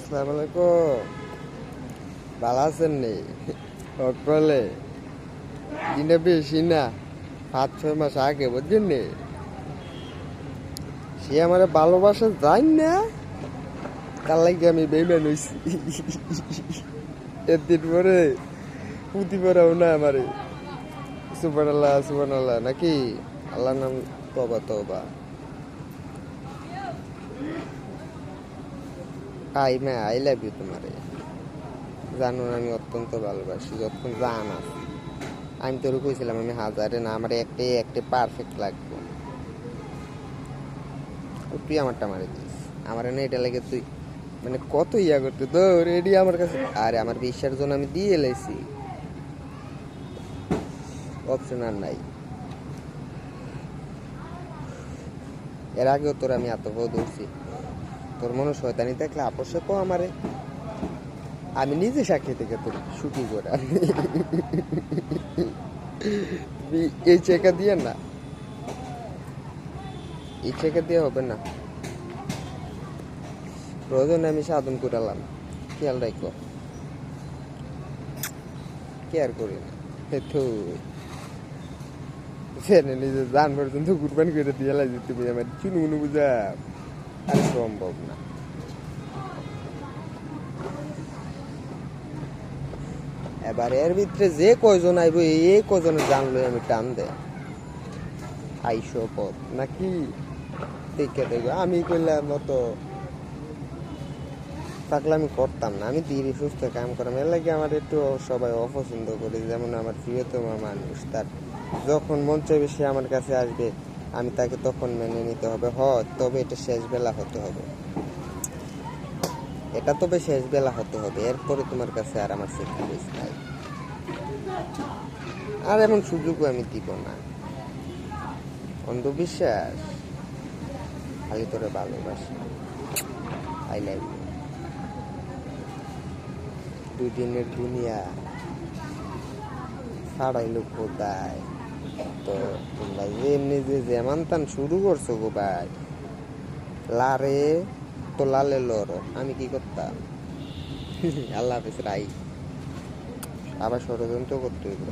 আসসালামু আলাইকুম। ভালো আছেন নি? সকলে দিনে বেশি না, 5-6 মাস আগে বুঝছেন নি, সে আমার ভালোবাসা যায় না, তার লাগে আমি বেইমান হইছি। এদিন পরে পুঁতি পড়াও না আমারে। সুবহানাল্লাহ সুবহানাল্লাহ নাকি? আল্লাহ নাম তওবা তওবা। আই লাভ ইউ তোমারে। জানো না আমি অত্যন্ত ভালোবাসি, যতক্ষণ জানা। আমি তোর কইছিলাম আমি হাজারে না, আমার একটাই একটা পারফেক্ট লাগবে। তুই আমারটা মারি দিস, আমার না এটা লাগে তুই মানে কত ইয়া করতে তো রেডি আমার কাছে। আরে আমার বিশ্বাস জন্য আমি দিয়ে এলাইছি, অপশন আর নাই। এর আগেও তোর আমি এত বউ ধরছি, তোর মনে শয়তানি দেখলে আপসে কো আমারে, আমি নিজে সাক্ষী থেকে তোর সুখী করে এই চেকা দিয়ে না, এই চেকা দিয়ে হবে না। প্রয়োজনে আমি সাধন করালাম, খেয়াল রাখো, কেয়ার করি না। নিজে জান পর্যন্ত কুরবানি করে দিয়ে লাগছে, তুমি আমার চুনু মুনু বুঝা আর সম্ভব না। এবার এর ভিতরে যে কয়জন আইব এই কয়জন জানলো আমি টান দে আইসো পথ নাকি দেখে দেখো। আমি কইলাম মতো থাকলে আমি করতাম না, আমি ধীরে সুস্থ কাম করাম। এর লাগে আমার একটু সবাই অপছন্দ করে, যেমন আমার প্রিয়তম মানুষ, তার যখন মন চাইবে সে আমার কাছে আসবে, আমি তাকে তখন মেনে নিতে হবে। তবে এটা শেষ বেলা হতে হবে, এটা তবে শেষ বেলা হতে হবে, এরপরে তোমার কাছে আর আমার সেক্রিফাইস নাই, আর এমন সুযোগও আমি দিব না। অন্ধবিশ্বাস, খালি তোরে ভালোবাসি, আই লাভ ইউ। 2 দিনের দুনিয়া ছাড়াইলো কোথায়? তো তোমরা যে এমনি যে যেমন তান শুরু করছো গো ভাই, লারে তো লালে লড়ো, আমি কি করতাম? আল্লাহ হাফেজ রাই, আবার ষড়যন্ত্র করতে হইব।